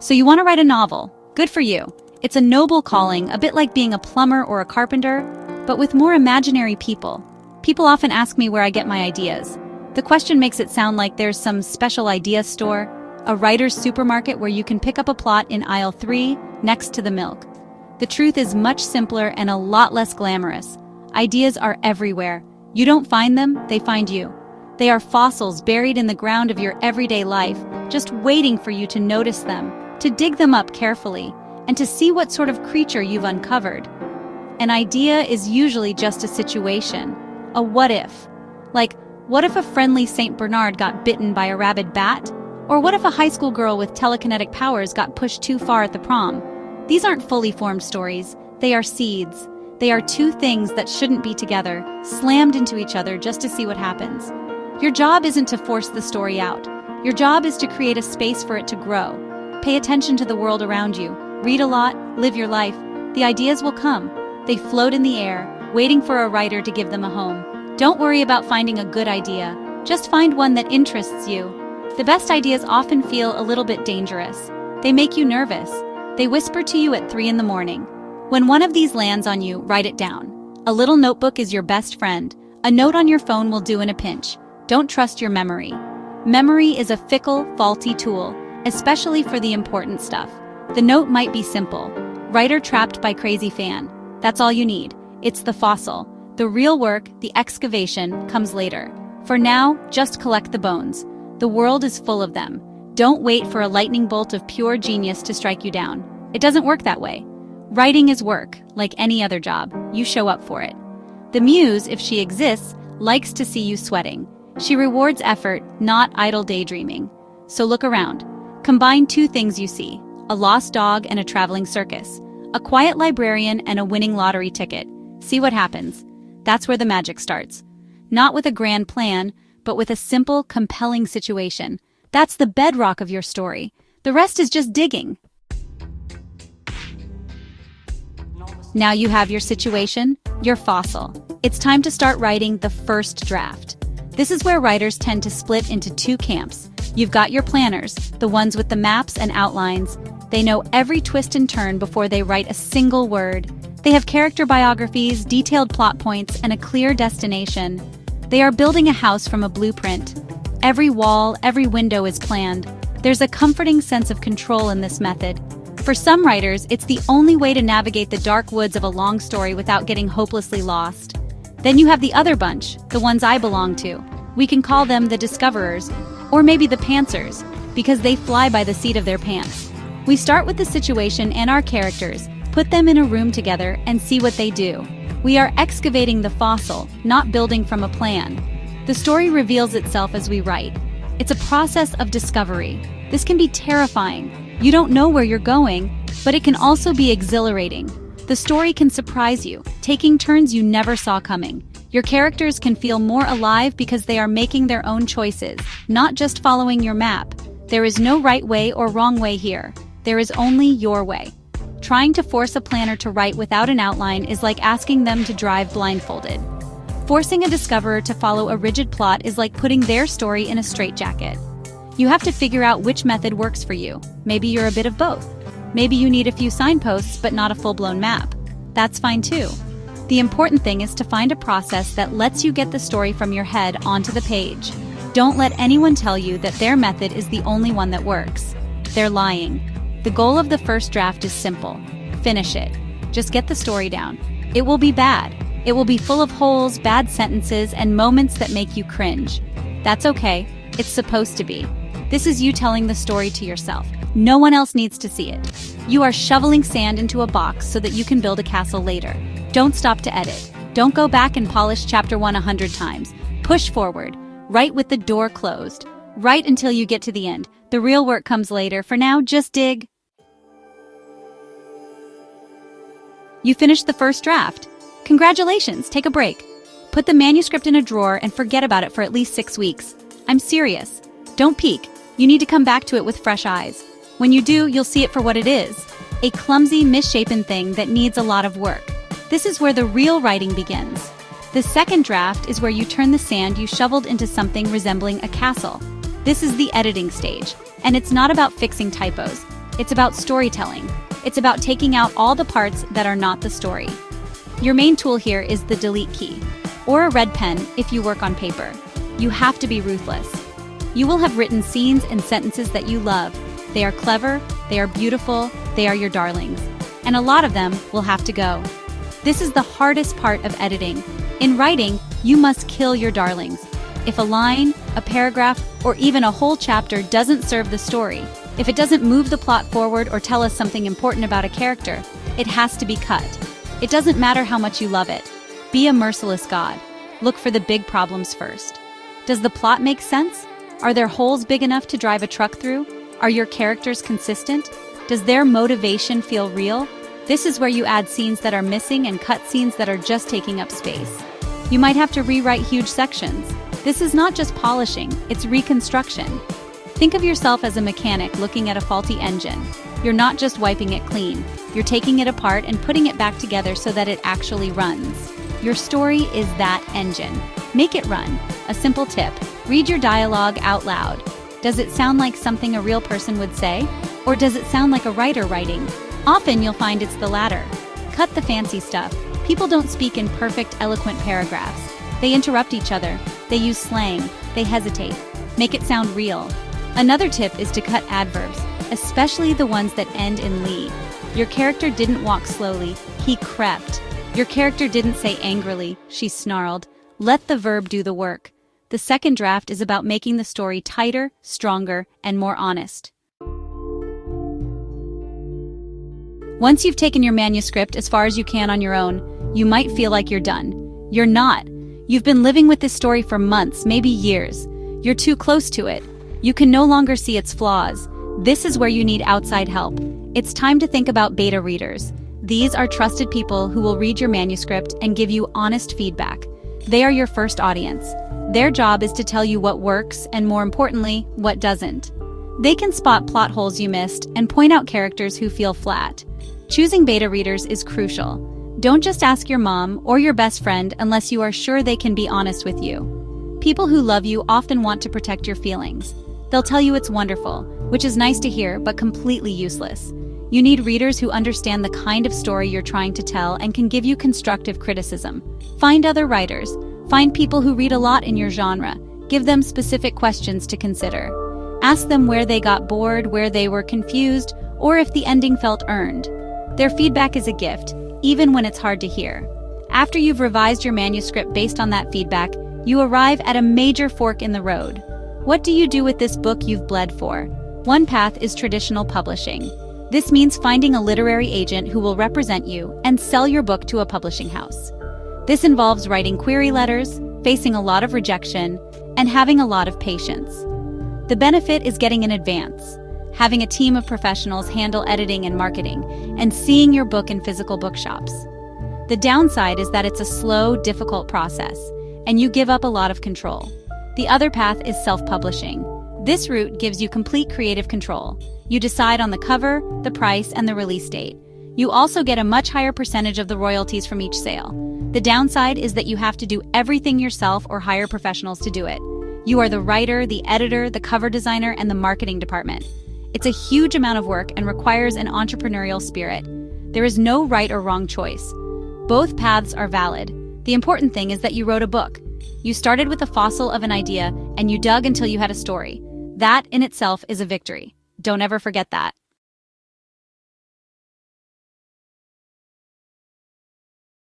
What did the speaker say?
So you want to write a novel. Good for you. It's a noble calling, a bit like being a plumber or a carpenter, but with more imaginary people. People often ask me where I get my ideas. The question makes it sound like there's some special idea store, a writer's supermarket where you can pick up a plot in aisle 3 next to the milk. The truth is much simpler and a lot less glamorous. Ideas are everywhere. You don't find them, they find you. They are fossils buried in the ground of your everyday life, just waiting for you to notice them, to dig them up carefully, and to see what sort of creature you've uncovered. An idea is usually just a situation, a what if. Like, what if a friendly Saint Bernard got bitten by a rabid bat? Or what if a high school girl with telekinetic powers got pushed too far at the prom? These aren't fully formed stories, they are seeds. They are two things that shouldn't be together, slammed into each other just to see what happens. Your job isn't to force the story out. Your job is to create a space for it to grow. Pay attention to the world around you. Read a lot, live your life. The ideas will come. They float in the air, waiting for a writer to give them a home. Don't worry about finding a good idea. Just find one that interests you. The best ideas often feel a little bit dangerous. They make you nervous. They whisper to you at 3 in the morning. When one of these lands on you, write it down. A little notebook is your best friend. A note on your phone will do in a pinch. Don't trust your memory. Memory is a fickle, faulty tool, especially for the important stuff. The note might be simple. Writer trapped by crazy fan. That's all you need. It's the fossil. The real work, the excavation, comes later. For now, just collect the bones. The world is full of them. Don't wait for a lightning bolt of pure genius to strike you down. It doesn't work that way. Writing is work, like any other job. You show up for it. The muse, if she exists, likes to see you sweating. She rewards effort, not idle daydreaming. So look around. Combine two things you see: a lost dog and a traveling circus, a quiet librarian and a winning lottery ticket. See what happens. That's where the magic starts. Not with a grand plan, but with a simple, compelling situation. That's the bedrock of your story. The rest is just digging. Now you have your situation, your fossil. It's time to start writing the first draft. This is where writers tend to split into two camps. You've got your planners, the ones with the maps and outlines. They know every twist and turn before they write a single word. They have character biographies, detailed plot points, and a clear destination. They are building a house from a blueprint. Every wall, every window is planned. There's a comforting sense of control in this method. For some writers, it's the only way to navigate the dark woods of a long story without getting hopelessly lost. Then you have the other bunch, the ones I belong to. We can call them the discoverers, or maybe the pantsers, because they fly by the seat of their pants. We start with the situation and our characters, put them in a room together, and see what they do. We are excavating the fossil, not building from a plan. The story reveals itself as we write. It's a process of discovery. This can be terrifying. You don't know where you're going, but it can also be exhilarating. The story can surprise you, taking turns you never saw coming. Your characters can feel more alive because they are making their own choices, not just following your map. There is no right way or wrong way here. There is only your way. Trying to force a planner to write without an outline is like asking them to drive blindfolded. Forcing a discoverer to follow a rigid plot is like putting their story in a straitjacket. You have to figure out which method works for you. Maybe you're a bit of both. Maybe you need a few signposts but not a full-blown map. That's fine too. The important thing is to find a process that lets you get the story from your head onto the page. Don't let anyone tell you that their method is the only one that works. They're lying. The goal of the first draft is simple. Finish it. Just get the story down. It will be bad. It will be full of holes, bad sentences, and moments that make you cringe. That's okay. It's supposed to be. This is you telling the story to yourself. No one else needs to see it. You are shoveling sand into a box so that you can build a castle later. Don't stop to edit. Don't go back and polish chapter 1 100 times. Push forward. Write with the door closed. Write until you get to the end. The real work comes later. For now, just dig. You finished the first draft. Congratulations, take a break. Put the manuscript in a drawer and forget about it for at least 6 weeks. I'm serious. Don't peek. You need to come back to it with fresh eyes. When you do, you'll see it for what it is. A clumsy, misshapen thing that needs a lot of work. This is where the real writing begins. The second draft is where you turn the sand you shoveled into something resembling a castle. This is the editing stage, and it's not about fixing typos. It's about storytelling. It's about taking out all the parts that are not the story. Your main tool here is the delete key, or a red pen if you work on paper. You have to be ruthless. You will have written scenes and sentences that you love. They are clever, they are beautiful, they are your darlings. And a lot of them will have to go. This is the hardest part of editing. In writing, you must kill your darlings. If a line, a paragraph, or even a whole chapter doesn't serve the story, if it doesn't move the plot forward or tell us something important about a character, it has to be cut. It doesn't matter how much you love it. Be a merciless God. Look for the big problems first. Does the plot make sense? Are there holes big enough to drive a truck through? Are your characters consistent? Does their motivation feel real? This is where you add scenes that are missing and cut scenes that are just taking up space. You might have to rewrite huge sections. This is not just polishing, it's reconstruction. Think of yourself as a mechanic looking at a faulty engine. You're not just wiping it clean. You're taking it apart and putting it back together so that it actually runs. Your story is that engine. Make it run. A simple tip: read your dialogue out loud. Does it sound like something a real person would say? Or does it sound like a writer writing? Often you'll find it's the latter. Cut the fancy stuff. People don't speak in perfect, eloquent paragraphs. They interrupt each other. They use slang. They hesitate. Make it sound real. Another tip is to cut adverbs, especially the ones that end in "ly." Your character didn't walk slowly, he crept. Your character didn't say angrily, she snarled. Let the verb do the work. The second draft is about making the story tighter, stronger, and more honest. Once you've taken your manuscript as far as you can on your own, you might feel like you're done. You're not. You've been living with this story for months, maybe years. You're too close to it. You can no longer see its flaws. This is where you need outside help. It's time to think about beta readers. These are trusted people who will read your manuscript and give you honest feedback. They are your first audience. Their job is to tell you what works and, more importantly, what doesn't. They can spot plot holes you missed and point out characters who feel flat. Choosing beta readers is crucial. Don't just ask your mom or your best friend unless you are sure they can be honest with you. People who love you often want to protect your feelings. They'll tell you it's wonderful, which is nice to hear but completely useless. You need readers who understand the kind of story you're trying to tell and can give you constructive criticism. Find other writers. Find people who read a lot in your genre. Give them specific questions to consider. Ask them where they got bored, where they were confused, or if the ending felt earned. Their feedback is a gift, even when it's hard to hear. After you've revised your manuscript based on that feedback, you arrive at a major fork in the road. What do you do with this book you've bled for? One path is traditional publishing. This means finding a literary agent who will represent you and sell your book to a publishing house. This involves writing query letters, facing a lot of rejection, and having a lot of patience. The benefit is getting in advance, having a team of professionals handle editing and marketing, and seeing your book in physical bookshops. The downside is that it's a slow, difficult process, and you give up a lot of control. The other path is self-publishing. This route gives you complete creative control. You decide on the cover, the price, and the release date. You also get a much higher percentage of the royalties from each sale. The downside is that you have to do everything yourself or hire professionals to do it. You are the writer, the editor, the cover designer, and the marketing department. It's a huge amount of work and requires an entrepreneurial spirit. There is no right or wrong choice. Both paths are valid. The important thing is that you wrote a book. You started with a fossil of an idea, and you dug until you had a story. That in itself is a victory. Don't ever forget that.